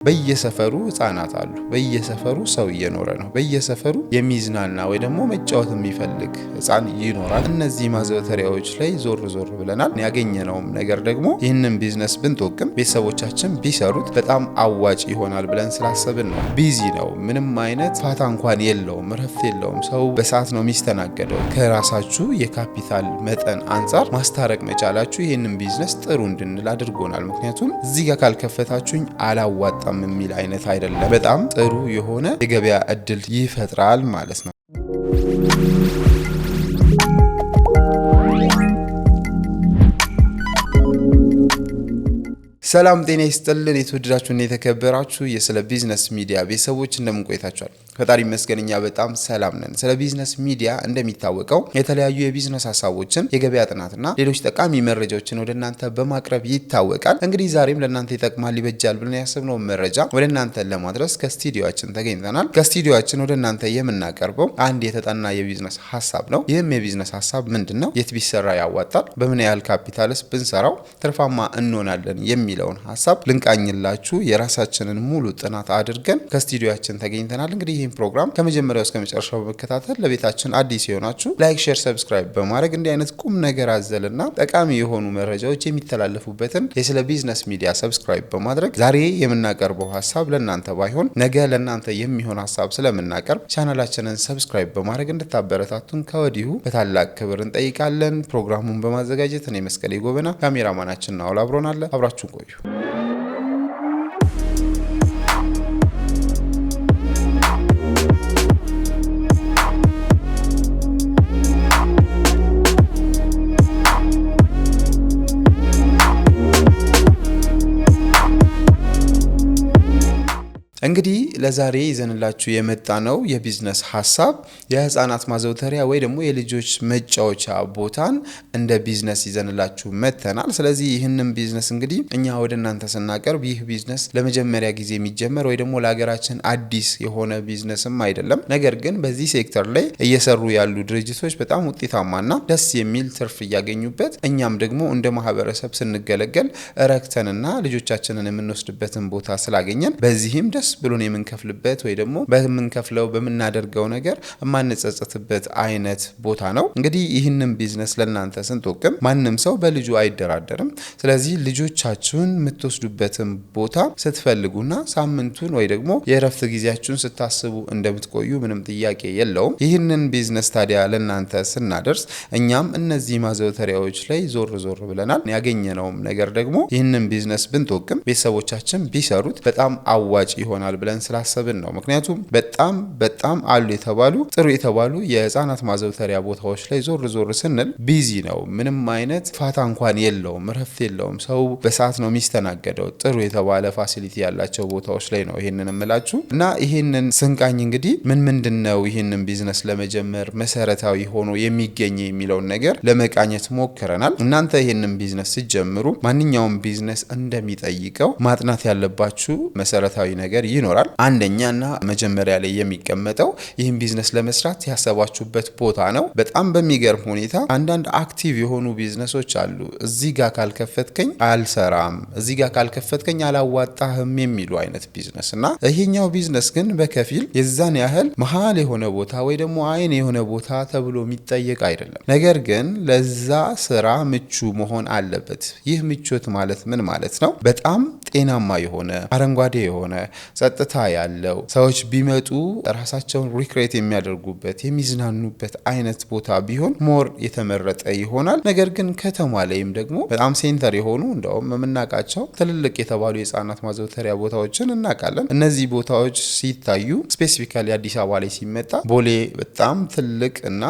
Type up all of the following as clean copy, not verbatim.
በየሰፈሩ ህፃናት አሉ። በየሰፈሩ ሰው እየኖረ ነው። በየሰፈሩ የሚዝናና ወይ ደግሞ መጫወት የሚፈልግ ህፃን ይኖራል። እነዚህ ማዘውተሪያዎች ላይ ዞር ዞር ብለናል። ያገኘነውም ነገር ደግሞ ይህንን ቢዝነስ ብንጠቅም ቤተሰቦቻችን ቢሰሩት በጣም አዋጭ ይሆናል ብለን ስላሰብን ነው። ቢዚ ነው፣ ምንም አይነት ፋታ እንኳን የለውም፣ እረፍት የለውም። ሰው በሰዓት ነው የሚስተናገደው። ከራሳችሁ የካፒታል መጠን አንጻር ማስታረቅ መቻላችሁ ይህንን ቢዝነስ ጥሩ እንድንል አድርጎናል። ምክንያቱም እዚህ ጋር ካልከፈታችሁኝ አላዋጣ የሚል አይነት አይደለም። በጣም ጥሩ የሆነ የገበያ እድል ይፈጥራል ማለት ነው። ሰላም ጤና ይስጥልን። የተወደዳችሁና የተከበራችሁ የስለ ቢዝነስ ሚዲያ ቤተሰቦች እንደምን ቆይታችኋል? ፈጣሪ ይመስገን እኛ በጣም ሰላም ነን። ስለ ቢዝነስ ሚዲያ እንደሚታወቀው የተለያዩ የቢዝነስ ሀሳቦችን፣ የገበያ ጥናትና ሌሎች ጠቃሚ መረጃዎችን ወደ እናንተ በማቅረብ ይታወቃል። እንግዲህ ዛሬም ለእናንተ ይጠቅማል ይበጃል ብለን ያሰብነው መረጃ ወደ እናንተ ለማድረስ ከስቱዲዮአችን ተገኝተናል። ከስቱዲዮአችን ወደ እናንተ የምናቀርበው አንድ የተጠና የቢዝነስ ሀሳብ ነው። ይህም የቢዝነስ ሀሳብ ምንድነው? የት ቢሰራ ያዋጣል? በምን ያህል ካፒታልስ ብንሰራው ትርፋማ እንሆናለን የሚለውን ሀሳብ ልንቃኝላችሁ የራሳችንን ሙሉ ጥናት አድርገን ከስቱዲዮአችን ተገኝተናል። እንግዲህ ይህን ፕሮግራም ከመጀመሪያው እስከ መጨረሻው በመከታተል ለቤታችን አዲስ የሆናችሁ ላይክ፣ ሼር፣ ሰብስክራይብ በማድረግ እንዲህ አይነት ቁም ነገር አዘልና ጠቃሚ የሆኑ መረጃዎች የሚተላለፉበትን የስለ ቢዝነስ ሚዲያ ሰብስክራይብ በማድረግ ዛሬ የምናቀርበው ሀሳብ ለእናንተ ባይሆን ነገ ለእናንተ የሚሆን ሀሳብ ስለምናቀርብ ቻናላችንን ሰብስክራይብ በማድረግ እንድታበረታቱን ከወዲሁ በታላቅ ክብር እንጠይቃለን። ፕሮግራሙን በማዘጋጀት እኔ መስቀሌ ጎበና፣ ካሜራማናችን ናውል አብሮናል። አብራችሁን ቆዩ። እንግዲህ ለዛሬ ይዘንላችሁ የመጣ ነው የቢዝነስ ሀሳብ የህፃናት ማዘውተሪያ ወይ ደግሞ የልጆች መጫወቻ ቦታን እንደ ቢዝነስ ይዘንላችሁ መተናል። ስለዚህ ይህንን ቢዝነስ እንግዲህ እኛ ወደ እናንተ ስናቀርብ ይህ ቢዝነስ ለመጀመሪያ ጊዜ የሚጀመር ወይ ደግሞ ለሀገራችን አዲስ የሆነ ቢዝነስም አይደለም። ነገር ግን በዚህ ሴክተር ላይ እየሰሩ ያሉ ድርጅቶች በጣም ውጤታማና ደስ የሚል ትርፍ እያገኙበት እኛም ደግሞ እንደ ማህበረሰብ ስንገለገል ረክተንና ልጆቻችንን የምንወስድበትን ቦታ ስላገኘን በዚህም ደስ ብሎን የምንከፍልበት ወይ ደግሞ በምንከፍለው በምናደርገው ነገር የማንጸጸትበት አይነት ቦታ ነው። እንግዲህ ይህንን ቢዝነስ ለእናንተ ስንጠቅም ማንም ሰው በልጁ አይደራደርም። ስለዚህ ልጆቻችሁን የምትወስዱበትን ቦታ ስትፈልጉና ሳምንቱን ወይ ደግሞ የእረፍት ጊዜያችሁን ስታስቡ እንደምትቆዩ ምንም ጥያቄ የለውም። ይህንን ቢዝነስ ታዲያ ለእናንተ ስናደርስ እኛም እነዚህ ማዘውተሪያዎች ላይ ዞር ዞር ብለናል። ያገኘነውም ነገር ደግሞ ይህንን ቢዝነስ ብንጠቅም ቤተሰቦቻችን ቢሰሩት በጣም አዋጭ ይሆናል ብለን ስላሰብን ነው። ምክንያቱም በጣም አሉ የተባሉ ጥሩ የተባሉ የህፃናት ማዘውተሪያ ቦታዎች ላይ ዞር ዞር ስንል ቢዚ ነው፣ ምንም አይነት ፋታ እንኳን የለውም፣ እረፍት የለውም። ሰው በሰዓት ነው የሚስተናገደው። ጥሩ የተባለ ፋሲሊቲ ያላቸው ቦታዎች ላይ ነው ይሄንን እምላችሁ እና ይሄንን ስንቃኝ እንግዲህ ምንድነው ይሄንን ቢዝነስ ለመጀመር መሰረታዊ ሆኖ የሚገኝ የሚለውን ነገር ለመቃኘት ሞክረናል። እናንተ ይሄንን ቢዝነስ ሲጀምሩ ማንኛውም ቢዝነስ እንደሚጠይቀው ማጥናት ያለባችሁ መሰረታዊ ነገር ይኖራል። አንደኛና መጀመሪያ ላይ የሚቀመጠው ይህን ቢዝነስ ለመስራት ያሰባችሁበት ቦታ ነው። በጣም በሚገርም ሁኔታ አንዳንድ አክቲቭ የሆኑ ቢዝነሶች አሉ። እዚህ ጋር ካልከፈትከኝ አልሰራም፣ እዚህ ጋር ካልከፈትከኝ አላዋጣህም የሚሉ አይነት ቢዝነስ እና ይሄኛው ቢዝነስ ግን በከፊል የዛን ያህል መሀል የሆነ ቦታ ወይ ደግሞ አይን የሆነ ቦታ ተብሎ የሚጠየቅ አይደለም። ነገር ግን ለዛ ስራ ምቹ መሆን አለበት። ይህ ምቾት ማለት ምን ማለት ነው? በጣም ጤናማ የሆነ አረንጓዴ የሆነ ጸጥታ ያለው ሰዎች ቢመጡ ራሳቸውን ሪክሬት የሚያደርጉበት የሚዝናኑበት አይነት ቦታ ቢሆን ሞር የተመረጠ ይሆናል። ነገር ግን ከተማ ላይም ደግሞ በጣም ሴንተር የሆኑ እንደውም የምናውቃቸው ትልልቅ የተባሉ የህፃናት ማዘውተሪያ ቦታዎችን እናውቃለን። እነዚህ ቦታዎች ሲታዩ ስፔሲፊካሊ አዲስ አበባ ላይ ሲመጣ ቦሌ በጣም ትልቅ እና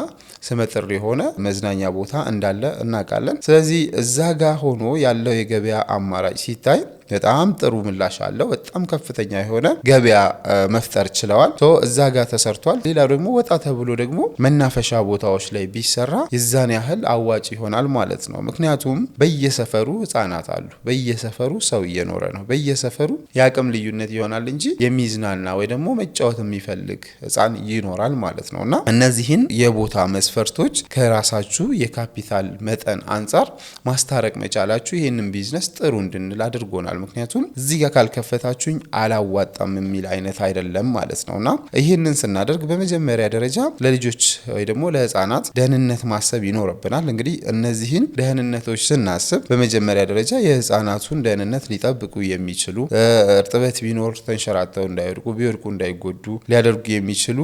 ስመጥር የሆነ መዝናኛ ቦታ እንዳለ እናውቃለን። ስለዚህ እዛ ጋር ሆኖ ያለው የገበያ አማራጭ ሲታይ በጣም ጥሩ ምላሽ አለው። በጣም ከፍተኛ የሆነ ገበያ መፍጠር ችለዋል። እዛ ጋር ተሰርቷል። ሌላ ደግሞ ወጣ ተብሎ ደግሞ መናፈሻ ቦታዎች ላይ ቢሰራ የዛን ያህል አዋጭ ይሆናል ማለት ነው። ምክንያቱም በየሰፈሩ ህፃናት አሉ። በየሰፈሩ ሰው እየኖረ ነው። በየሰፈሩ የአቅም ልዩነት ይሆናል እንጂ የሚዝናና ወይ ደግሞ መጫወት የሚፈልግ ህፃን ይኖራል ማለት ነው እና እነዚህን የቦታ መስፈርቶች ከራሳችሁ የካፒታል መጠን አንጻር ማስታረቅ መቻላችሁ ይህንን ቢዝነስ ጥሩ እንድንል አድርጎናል። ምክንያቱም እዚህ ጋር ካልከፈታችሁኝ አላዋጣም የሚል አይነት አይደለም ማለት ነውና ይህንን ስናደርግ በመጀመሪያ ደረጃ ለልጆች ወይ ደግሞ ለህፃናት ደህንነት ማሰብ ይኖርብናል። እንግዲህ እነዚህን ደህንነቶች ስናስብ በመጀመሪያ ደረጃ የህፃናቱን ደህንነት ሊጠብቁ የሚችሉ እርጥበት ቢኖር ተንሸራተው እንዳይወድቁ ቢወድቁ እንዳይጎዱ ሊያደርጉ የሚችሉ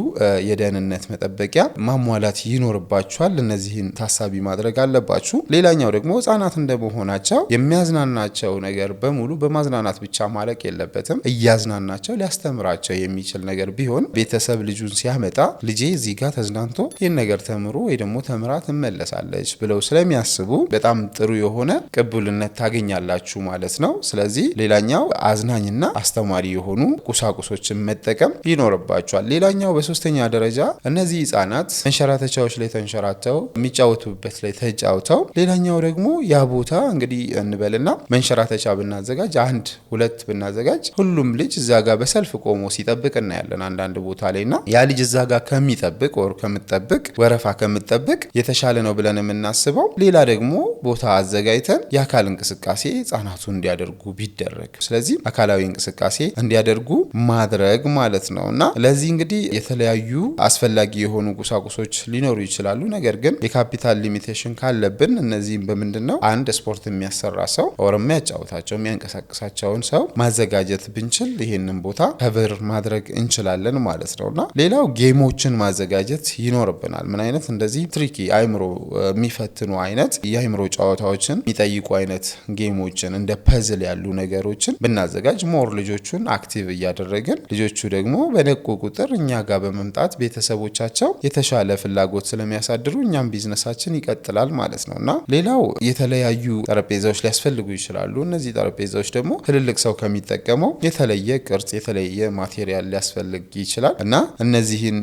የደህንነት መጠበቂያ ማሟላት ይኖርባቸዋል። እነዚህን ታሳቢ ማድረግ አለባችሁ። ሌላኛው ደግሞ ህፃናት እንደመሆናቸው የሚያዝናናቸው ነገር በሙሉ በማዝናናት ብቻ ማለቅ የለበትም። እያዝናናቸው ሊያስተምራቸው የሚችል ነገር ቢሆን ቤተሰብ ልጁን ሲያመጣ ልጄ እዚህ ጋር ተዝናንቶ ይህን ነገር ተምሮ ወይ ደግሞ ተምራ ትመለሳለች ብለው ስለሚያስቡ በጣም ጥሩ የሆነ ቅቡልነት ታገኛላችሁ ማለት ነው። ስለዚህ ሌላኛው አዝናኝና አስተማሪ የሆኑ ቁሳቁሶችን መጠቀም ይኖርባቸዋል። ሌላኛው በሶስተኛ ደረጃ እነዚህ ህፃናት መንሸራተቻዎች ላይ ተንሸራተው የሚጫወቱበት ላይ ተጫውተው ሌላኛው ደግሞ ያ ቦታ እንግዲህ እንበልና መንሸራተቻ ብናዘጋጅ 1-2 ብናዘጋጅ ሁሉም ልጅ እዛ ጋር በሰልፍ ቆሞ ሲጠብቅ እናያለን አንዳንድ ቦታ ላይና ያ ልጅ እዛ ጋር ከሚጠብቅ ወር ከምትጠብቅ ወረፋ ከምትጠብቅ የተሻለ ነው ብለን የምናስበው ሌላ ደግሞ ቦታ አዘጋጅተን የአካል እንቅስቃሴ ህፃናቱ እንዲያደርጉ ቢደረግ፣ ስለዚህ አካላዊ እንቅስቃሴ እንዲያደርጉ ማድረግ ማለት ነውና ለዚህ እንግዲህ የተለያዩ አስፈላጊ የሆኑ ቁሳቁሶች ሊኖሩ ይችላሉ። ነገር ግን የካፒታል ሊሚቴሽን ካለብን እነዚህም በምንድነው አንድ ስፖርት የሚያሰራ ሰው ወር የሚያጫውታቸው የሚያንቀሳቅሳቸውን ሰው ማዘጋጀት ብንችል ይሄንን ቦታ ከብር ማድረግ እንችላለን ማለት ነውና ሌላው ጌሞችን ማዘጋጀት ይኖርብናል። ምን አይነት እንደዚህ ትሪኪ አይምሮ የሚፈትኑ አይነት የአይምሮ ጨዋታዎችን የሚጠይቁ አይነት ጌሞችን እንደ ፐዝል ያሉ ነገሮችን ብናዘጋጅ ሞር ልጆቹን አክቲቭ እያደረግን ልጆቹ ደግሞ በነቁ ቁጥር እኛ ጋር በመምጣት ቤተሰቦቻቸው የተሻለ ፍላጎት ስለሚያሳድሩ እኛም ቢዝነሳችን ይቀጥላል ማለት ነውና ሌላው የተለያዩ ጠረጴዛዎች ሊያስፈልጉ ይችላሉ። እነዚህ ጠረጴዛዎች ደግሞ ትልልቅ ሰው ከሚጠቀመው የተለየ ቅርጽ የተለየ ማቴሪያል ሊያስፈልግ ይችላል እና እነዚህን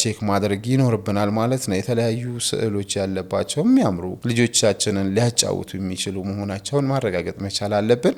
ቼክ ማድረግ ይኖርብናል ማለት ነው። የተለያዩ ስዕሎች ያለባቸው የሚያምሩ ልጆቻችንን ሊያጫውቱ የሚችሉ መሆናቸውን ማረጋገጥ መቻል አለብን።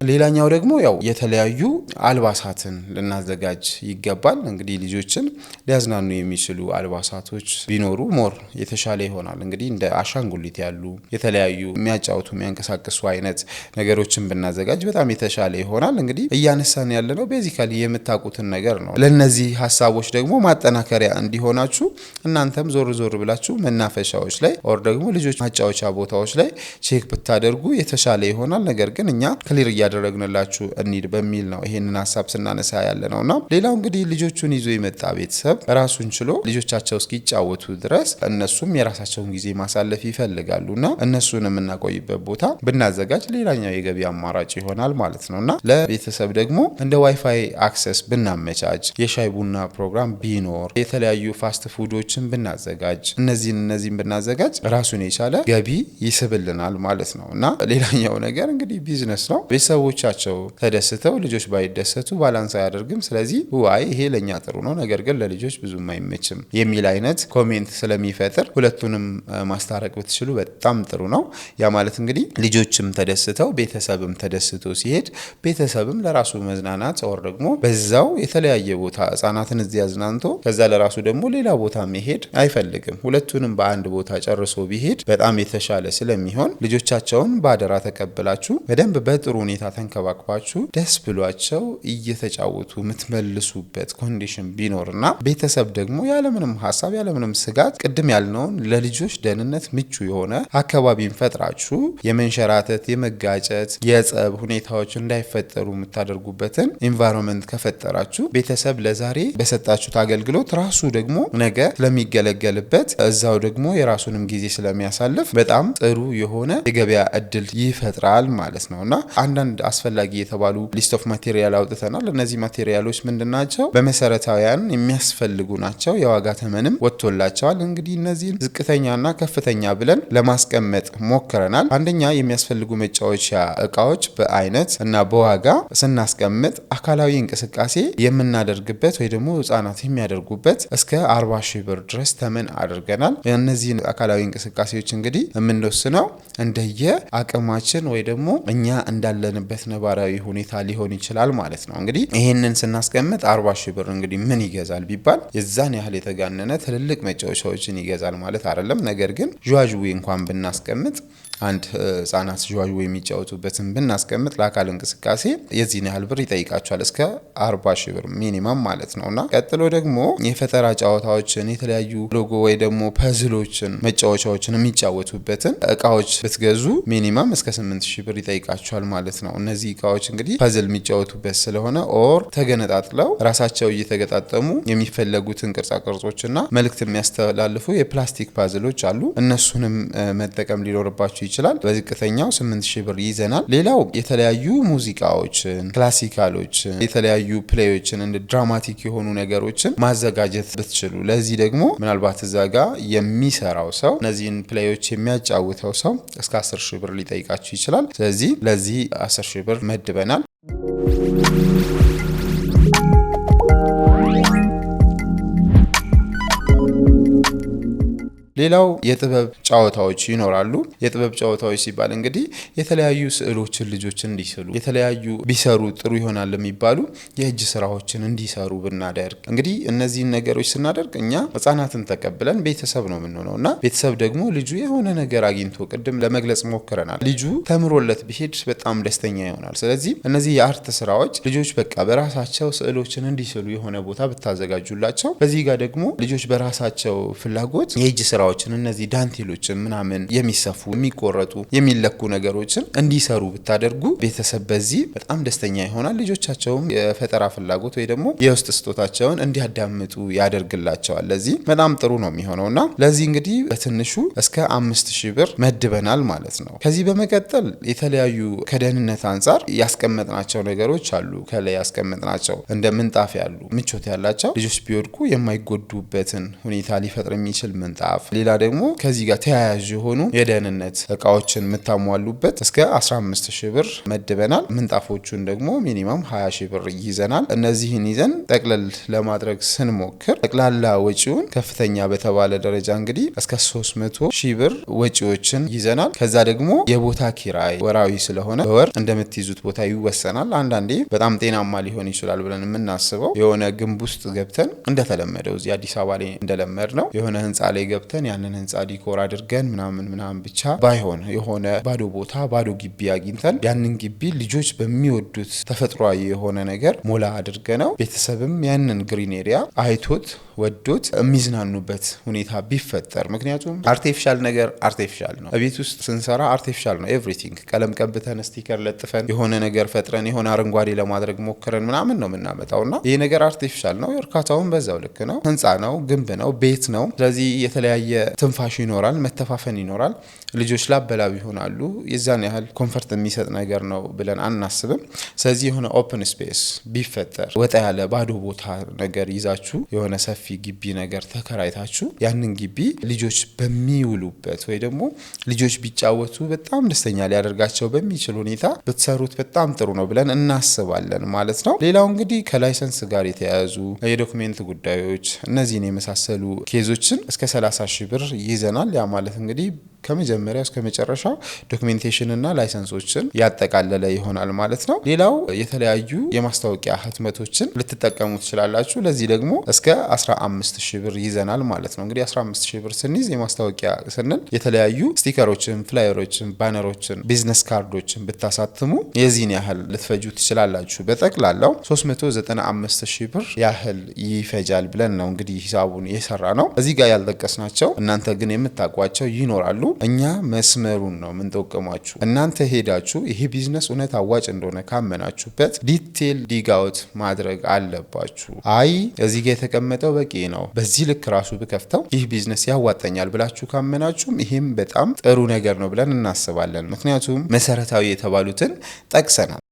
ሌላኛው ደግሞ ያው የተለያዩ አልባሳትን ልናዘጋጅ ይገባል። እንግዲህ ልጆችን ሊያዝናኑ የሚችሉ አልባሳቶች ቢኖሩ ሞር የተሻለ ይሆናል። እንግዲህ እንደ አሻንጉሊት ያሉ የተለያዩ የሚያጫውቱ የሚያንቀሳቅሱ አይነት ነገሮችን ብናዘጋጅ በጣም የተሻለ ይሆናል። እንግዲህ እያነሳን ያለነው ቤዚካሊ የምታውቁትን ነገር ነው። ለነዚህ ሀሳቦች ደግሞ ማጠናከሪያ እንዲሆናችሁ እናንተም ዞር ዞር ብላችሁ መናፈሻዎች ላይ ኦር ደግሞ ልጆች ማጫወቻ ቦታዎች ላይ ቼክ ብታደርጉ የተሻለ ይሆናል። ነገር ግን እኛ ክሊር ያደረግንላችሁ እንሂድ በሚል ነው ይሄንን ሀሳብ ስናነሳ ያለ ነውና ሌላው እንግዲህ ልጆቹን ይዞ የመጣ ቤተሰብ ራሱን ችሎ ልጆቻቸው እስኪጫወቱ ድረስ እነሱም የራሳቸውን ጊዜ ማሳለፍ ይፈልጋሉና እነሱን የምናቆይበት ቦታ ብናዘጋጅ ሌላኛው የገቢ አማራጭ ይሆናል ማለት ነውና ለቤተሰብ ደግሞ እንደ ዋይፋይ አክሰስ ብናመቻች፣ የሻይ ቡና ፕሮግራም ቢኖር፣ የተለያዩ ፋስት ፉዶችን ብናዘጋጅ እነዚህን ብናዘጋጅ ራሱን የቻለ ገቢ ይስብልናል ማለት ነውና ሌላኛው ነገር እንግዲህ ቢዝነስ ነው። ቤተሰቦቻቸው ተደስተው ልጆች ባይደሰቱ ባላንስ አያደርግም። ስለዚህ ዋይ ይሄ ለኛ ጥሩ ነው ነገር ግን ለልጆች ብዙም አይመችም የሚል አይነት ኮሜንት ስለሚፈጥር ሁለቱንም ማስታረቅ ብትችሉ በጣም ጥሩ ነው። ያ ማለት እንግዲህ ልጆችም ተደስተው ቤተሰብም ተደስቶ ሲሄድ ቤተሰብም ለራሱ መዝናናት ወር ደግሞ በዛው የተለያየ ቦታ ህፃናትን እዚህ አዝናንቶ ከዛ ለራሱ ደግሞ ሌላ ቦታ መሄድ አይፈልግም። ሁለቱንም በአንድ ቦታ ጨርሶ ቢሄድ በጣም የተሻለ ስለሚሆን ልጆቻቸውን ባደራ ተቀብላችሁ በደንብ በጥሩ ሁኔታ ተንከባክባችሁ ደስ ብሏቸው እየተጫወቱ የምትመልሱበት ኮንዲሽን ቢኖርና ቤተሰብ ደግሞ ያለምንም ሀሳብ ያለምንም ስጋት ቅድም ያልነውን ለልጆች ደህንነት ምቹ የሆነ አካባቢን ፈጥራችሁ የመንሸራተት የመጋጨት የጸብ ሁኔታዎች እንዳይፈጠሩ የምታደርጉበትን ኢንቫይሮንመንት ከፈጠራችሁ ቤተሰብ ለዛሬ በሰጣችሁት አገልግሎት ራሱ ደግሞ ነገ ስለሚገለገልበት እዛው ደግሞ የራሱንም ጊዜ ስለሚያሳልፍ በጣም ጥሩ የሆነ የገበያ እድል ይፈጥራል ማለት ነውና አንዳንድ አስፈላጊ የተባሉ ሊስት ኦፍ ማቴሪያል አውጥተናል። እነዚህ ማቴሪያሎች ምንድናቸው? በመሰረታዊያን የሚያስፈልጉ ናቸው። የዋጋ ተመንም ወጥቶላቸዋል። እንግዲህ እነዚህን ዝቅተኛና ከፍተኛ ብለን ለማስቀመጥ ሞክረናል። አንደኛ የሚያስፈልጉ መጫወቻ እቃዎች በአይነት እና በዋጋ ስናስቀምጥ አካላዊ እንቅስቃሴ የምናደርግበት ወይ ደግሞ ህፃናት የሚያደርጉበት እስከ 40 ሺህ ብር ድረስ ተመን አድርገናል። እነዚህን አካላዊ እንቅስቃሴዎች እንግዲህ የምንወስነው እንደየ አቅማችን ወይ ደግሞ እኛ እንዳለንበት ነባራዊ ሁኔታ ሊሆን ይችላል ማለት ነው። እንግዲህ ይሄንን ስናስቀምጥ 40 ሺህ ብር እንግዲህ ምን ይገዛል ቢባል የዛን ያህል የተጋነነ ትልልቅ መጫወቻዎችን ይገዛል ማለት አይደለም። ነገር ግን ዥዋዥዌ እንኳን ብናስቀምጥ አንድ ህጻናት ዥዋዥዌ የሚጫወቱበትን ብናስቀምጥ ለአካል እንቅስቃሴ የዚህን ያህል ብር ይጠይቃቸዋል እስከ 40 ሺህ ብር ሚኒመም ማለት ነውና ቀጥሎ ደግሞ የፈጠራ ጨዋታዎችን የተለያዩ ሎጎ ወይ ደግሞ ፐዝሎችን መጫወቻዎችን የሚጫወቱበትን እቃዎች ብትገዙ ሚኒመም እስከ 8 ሺህ ብር ይጠይቃቸዋል ማለት ነው። እነዚህ እቃዎች እንግዲህ ፐዝል የሚጫወቱበት ስለሆነ ኦር ተገነጣጥለው ራሳቸው እየተገጣጠሙ የሚፈለጉትን ቅርጻ ቅርጾችና መልእክት የሚያስተላልፉ የፕላስቲክ ፓዝሎች አሉ። እነሱንም መጠቀም ሊኖርባቸው ይችላል። በዝቅተኛው 8000 ብር ይዘናል። ሌላው የተለያዩ ሙዚቃዎችን፣ ክላሲካሎችን፣ የተለያዩ ፕሌዮችን እንደ ድራማቲክ የሆኑ ነገሮችን ማዘጋጀት ብትችሉ፣ ለዚህ ደግሞ ምናልባት እዛ ጋር የሚሰራው ሰው እነዚህን ፕሌዮች የሚያጫውተው ሰው እስከ 10000 ብር ሊጠይቃችሁ ይችላል። ስለዚህ ለዚህ 10000 ብር መድበናል። ሌላው የጥበብ ጨዋታዎች ይኖራሉ። የጥበብ ጨዋታዎች ሲባል እንግዲህ የተለያዩ ስዕሎችን ልጆችን እንዲስሉ የተለያዩ ቢሰሩ ጥሩ ይሆናል የሚባሉ የእጅ ስራዎችን እንዲሰሩ ብናደርግ እንግዲህ እነዚህን ነገሮች ስናደርግ እኛ ህጻናትን ተቀብለን ቤተሰብ ነው የምንሆነውና ቤተሰብ ደግሞ ልጁ የሆነ ነገር አግኝቶ ቅድም ለመግለጽ ሞክረናል ልጁ ተምሮለት ቢሄድ በጣም ደስተኛ ይሆናል። ስለዚህ እነዚህ የአርት ስራዎች ልጆች በቃ በራሳቸው ስዕሎችን እንዲስሉ የሆነ ቦታ ብታዘጋጁላቸው፣ በዚህ ጋር ደግሞ ልጆች በራሳቸው ፍላጎት የእጅ ስራ እነዚህ ዳንቴሎችን ምናምን የሚሰፉ የሚቆረጡ የሚለኩ ነገሮችን እንዲሰሩ ብታደርጉ ቤተሰብ በዚህ በጣም ደስተኛ ይሆናል። ልጆቻቸውም የፈጠራ ፍላጎት ወይ ደግሞ የውስጥ ስጦታቸውን እንዲያዳምጡ ያደርግላቸዋል። ለዚህ በጣም ጥሩ ነው የሚሆነውና ለዚህ እንግዲህ በትንሹ እስከ 5000 ብር መድበናል ማለት ነው። ከዚህ በመቀጠል የተለያዩ ከደህንነት አንጻር ያስቀመጥናቸው ነገሮች አሉ። ከላይ ያስቀመጥናቸው እንደ ምንጣፍ ያሉ ምቾት ያላቸው ልጆች ቢወድቁ የማይጎዱበትን ሁኔታ ሊፈጥር የሚችል ምንጣፍ፣ ሌላ ደግሞ ከዚህ ጋር ተያያዥ የሆኑ የደህንነት እቃዎችን የምታሟሉበት እስከ 15000 ብር መድበናል። ምንጣፎቹን ደግሞ ሚኒመም 20000 ብር ይዘናል። እነዚህን ይዘን ጠቅለል ለማድረግ ስንሞክር ጠቅላላ ወጪውን ከፍተኛ በተባለ ደረጃ እንግዲህ እስከ 300,000 ብር ወጪዎችን ይዘናል። ከዛ ደግሞ የቦታ ኪራይ ወራዊ ስለሆነ በወር እንደምትይዙት ቦታ ይወሰናል። አንዳንዴ በጣም ጤናማ ሊሆን ይችላል ብለን የምናስበው የሆነ ግንብ ውስጥ ገብተን እንደተለመደው እዚህ አዲስ አበባ ላይ እንደለመድ ነው የሆነ ህንፃ ላይ ገብተን ያንን ህንፃ ዲኮር አድርገን ምናምን ብቻ ባይሆን የሆነ ባዶ ቦታ ባዶ ግቢ አግኝተን ያንን ግቢ ልጆች በሚወዱት ተፈጥሯዊ የሆነ ነገር ሞላ አድርገነው ቤተሰብም ያንን ግሪን ኤሪያ አይቶት ወዶት የሚዝናኑበት ሁኔታ ቢፈጠር። ምክንያቱም አርቲፊሻል ነገር አርቲፊሻል ነው። ቤት ውስጥ ስንሰራ አርቲፊሻል ነው ኤቭሪቲንግ። ቀለም ቀብተን ስቲከር ለጥፈን የሆነ ነገር ፈጥረን የሆነ አረንጓዴ ለማድረግ ሞክረን ምናምን ነው የምናመጣውና ይሄ ነገር አርቲፊሻል ነው። እርካታውን በዛው ልክ ነው። ህንፃ ነው፣ ግንብ ነው፣ ቤት ነው። ስለዚህ የተለያየ ትንፋሽ ይኖራል፣ መተፋፈን ይኖራል። ልጆች ላበላብ ይሆናሉ። የዛን ያህል ኮንፈርት የሚሰጥ ነገር ነው ብለን አናስብም። ስለዚህ የሆነ ኦፕን ስፔስ ቢፈጠር ወጣ ያለ ባዶ ቦታ ነገር ይዛችሁ የሆነ ሰፊ ግቢ ነገር ተከራይታችሁ ያንን ግቢ ልጆች በሚውሉበት ወይ ደግሞ ልጆች ቢጫወቱ በጣም ደስተኛ ሊያደርጋቸው በሚችል ሁኔታ ብትሰሩት በጣም ጥሩ ነው ብለን እናስባለን ማለት ነው። ሌላው እንግዲህ ከላይሰንስ ጋር የተያያዙ የዶክሜንት ጉዳዮች እነዚህን የመሳሰሉ ኬዞችን እስከ 30,000 ብር ይዘናል። ያ ማለት እንግዲህ ከመጀመሪያ እስከ መጨረሻው ዶክሜንቴሽን እና ላይሰንሶችን ያጠቃለለ ይሆናል ማለት ነው። ሌላው የተለያዩ የማስታወቂያ ህትመቶችን ልትጠቀሙ ትችላላችሁ። ለዚህ ደግሞ እስከ 15,000 ብር ይዘናል ማለት ነው። እንግዲህ 15,000 ብር ስንይዝ የማስታወቂያ ስንል የተለያዩ ስቲከሮችን፣ ፍላየሮችን፣ ባነሮችን፣ ቢዝነስ ካርዶችን ብታሳትሙ የዚህን ያህል ልትፈጁ ትችላላችሁ። በጠቅላላው 395,000 ብር ያህል ይፈጃል ብለን ነው እንግዲህ ሂሳቡን የሰራ ነው። እዚህ ጋር ያልጠቀስናቸው እናንተ ግን የምታውቋቸው ይኖራሉ። እኛ መስመሩን ነው የምንጠቀማችሁ። እናንተ ሄዳችሁ ይሄ ቢዝነስ እውነት አዋጭ እንደሆነ ካመናችሁበት ዲቴል ዲጋውት ማድረግ አለባችሁ። አይ እዚህ ጋር የተቀመጠው በቂ ነው፣ በዚህ ልክ ራሱ ብከፍተው ይህ ቢዝነስ ያዋጣኛል ብላችሁ ካመናችሁም ይሄም በጣም ጥሩ ነገር ነው ብለን እናስባለን። ምክንያቱም መሰረታዊ የተባሉትን ጠቅሰናል።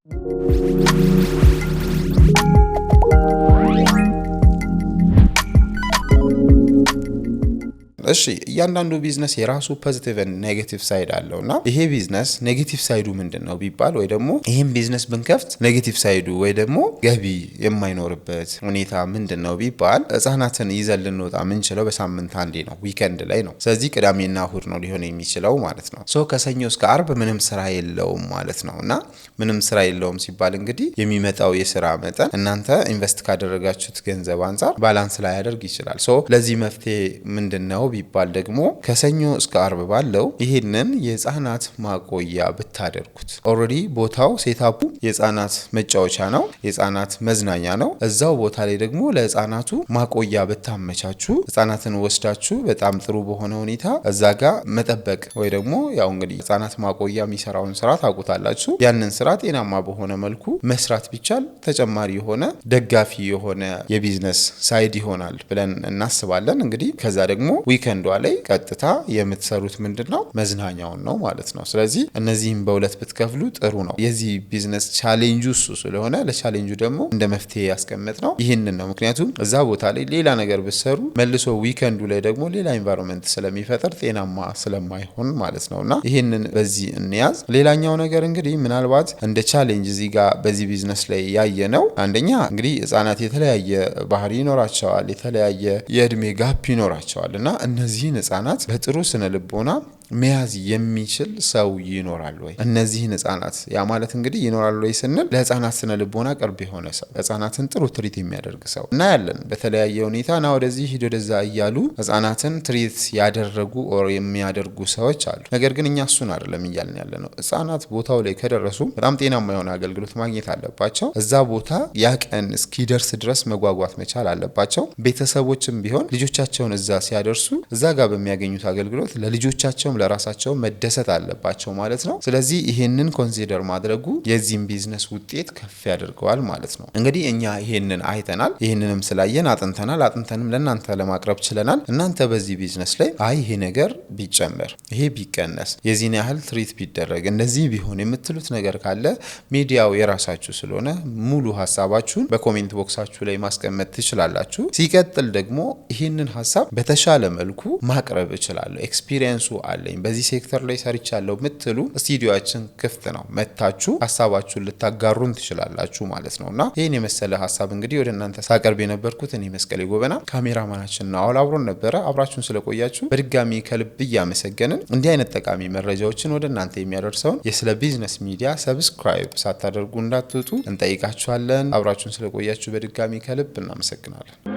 እሺ እያንዳንዱ ቢዝነስ የራሱ ፖዚቲቭ እና ኔጌቲቭ ሳይድ አለውና ይሄ ቢዝነስ ኔጌቲቭ ሳይዱ ምንድነው ቢባል ወይ ደግሞ ይሄን ቢዝነስ ብንከፍት ኔጌቲቭ ሳይዱ ወይ ደግሞ ገቢ የማይኖርበት ሁኔታ ምንድነው ቢባል ህጻናትን ይዘን ልንወጣ ምንችለው በሳምንት አንዴ ነው፣ ዊኬንድ ላይ ነው። ስለዚህ ቅዳሜና እሁድ ነው ሊሆን የሚችለው ማለት ነው። ሶ ከሰኞ እስከ አርብ ምንም ስራ የለውም ማለት ነውና ምንም ስራ የለውም ሲባል እንግዲህ የሚመጣው የስራ መጠን እናንተ ኢንቨስት ካደረጋችሁት ገንዘብ አንፃር ባላንስ ላይ ያደርግ ይችላል። ሶ ለዚህ መፍትሄ ምንድነው ቢባል ደግሞ ከሰኞ እስከ አርብ ባለው ይሄንን የህፃናት ማቆያ ብታደርጉት ኦልሬዲ ቦታው ሴታፑ የህፃናት መጫወቻ ነው፣ የህፃናት መዝናኛ ነው። እዛው ቦታ ላይ ደግሞ ለህፃናቱ ማቆያ ብታመቻቹ ህፃናትን ወስዳችሁ በጣም ጥሩ በሆነ ሁኔታ እዛ ጋር መጠበቅ ወይ ደግሞ ያው እንግዲህ ህፃናት ማቆያ የሚሰራውን ስራ ታውቁታላችሁ። ያንን ስራ ጤናማ በሆነ መልኩ መስራት ቢቻል ተጨማሪ የሆነ ደጋፊ የሆነ የቢዝነስ ሳይድ ይሆናል ብለን እናስባለን። እንግዲህ ከዛ ደግሞ ዊኬንዷ ላይ ቀጥታ የምትሰሩት ምንድነው መዝናኛውን ነው ማለት ነው። ስለዚህ እነዚህም በሁለት ብትከፍሉ ጥሩ ነው። የዚህ ቢዝነስ ቻሌንጁ እሱ ስለሆነ ለቻሌንጁ ደግሞ እንደ መፍትሄ ያስቀመጥ ነው ይህንን ነው። ምክንያቱም እዛ ቦታ ላይ ሌላ ነገር ብትሰሩ መልሶ ዊኬንዱ ላይ ደግሞ ሌላ ኢንቫይሮንመንት ስለሚፈጠር ጤናማ ስለማይሆን ማለት ነውና ይህንን በዚህ እንያዝ። ሌላኛው ነገር እንግዲህ ምናልባት እንደ ቻሌንጅ እዚህ ጋር በዚህ ቢዝነስ ላይ ያየ ነው። አንደኛ እንግዲህ ህፃናት የተለያየ ባህሪ ይኖራቸዋል፣ የተለያየ የእድሜ ጋፕ ይኖራቸዋል እና እነዚህን ህፃናት በጥሩ ስነ ልቦና መያዝ የሚችል ሰው ይኖራል ወይ? እነዚህን ህፃናት ያ ማለት እንግዲህ ይኖራል ወይ ስንል ለህፃናት ስነ ልቦና ቅርብ የሆነ ሰው፣ ህፃናትን ጥሩ ትሪት የሚያደርግ ሰው እና ያለን በተለያየ ሁኔታ ና ወደዚህ ሂድ ወደዛ እያሉ ህፃናትን ትሪት ያደረጉ ኦር የሚያደርጉ ሰዎች አሉ። ነገር ግን እኛ እሱን አይደለም እያልን ያለ ነው። ህፃናት ቦታው ላይ ከደረሱ በጣም ጤናማ የሆነ አገልግሎት ማግኘት አለባቸው። እዛ ቦታ ያ ቀን እስኪደርስ ድረስ መጓጓት መቻል አለባቸው። ቤተሰቦችም ቢሆን ልጆቻቸውን እዛ ሲያደርሱ እዛ ጋር በሚያገኙት አገልግሎት ለልጆቻቸው ለራሳቸው መደሰት አለባቸው ማለት ነው። ስለዚህ ይሄንን ኮንሲደር ማድረጉ የዚህም ቢዝነስ ውጤት ከፍ ያደርገዋል ማለት ነው። እንግዲህ እኛ ይሄንን አይተናል። ይሄንንም ስላየን አጥንተንም ለእናንተ ለማቅረብ ችለናል። እናንተ በዚህ ቢዝነስ ላይ አይ ይሄ ነገር ቢጨመር፣ ይሄ ቢቀነስ፣ የዚህን ያህል ትሪት ቢደረግ፣ እንደዚህ ቢሆን የምትሉት ነገር ካለ ሚዲያው የራሳችሁ ስለሆነ ሙሉ ሀሳባችሁን በኮሜንት ቦክሳችሁ ላይ ማስቀመጥ ትችላላችሁ። ሲቀጥል ደግሞ ይሄንን ሀሳብ በተሻለ መልኩ ማቅረብ እችላለሁ፣ ኤክስፒሪየንሱ አለ፣ በዚህ ሴክተር ላይ ሰርቻለሁ ምትሉ ስቱዲዮአችን ክፍት ነው። መታችሁ ሀሳባችሁን ልታጋሩን ትችላላችሁ ማለት ነውና ይሄን የመሰለ ሀሳብ እንግዲህ ወደ እናንተ ሳቀርብ የነበርኩት እኔ መስቀሌ ጎበና፣ ካሜራማናችን ነው አብሮን ነበረ። አብራችሁን ስለቆያችሁ በድጋሚ ከልብ እያመሰገንን እንዲህ አይነት ጠቃሚ መረጃዎችን ወደ እናንተ የሚያደርሰውን የስለ ቢዝነስ ሚዲያ ሰብስክራይብ ሳታደርጉ እንዳትወጡ እንጠይቃችኋለን። አብራችሁን ስለቆያችሁ በድጋሚ ከልብ እናመሰግናለን።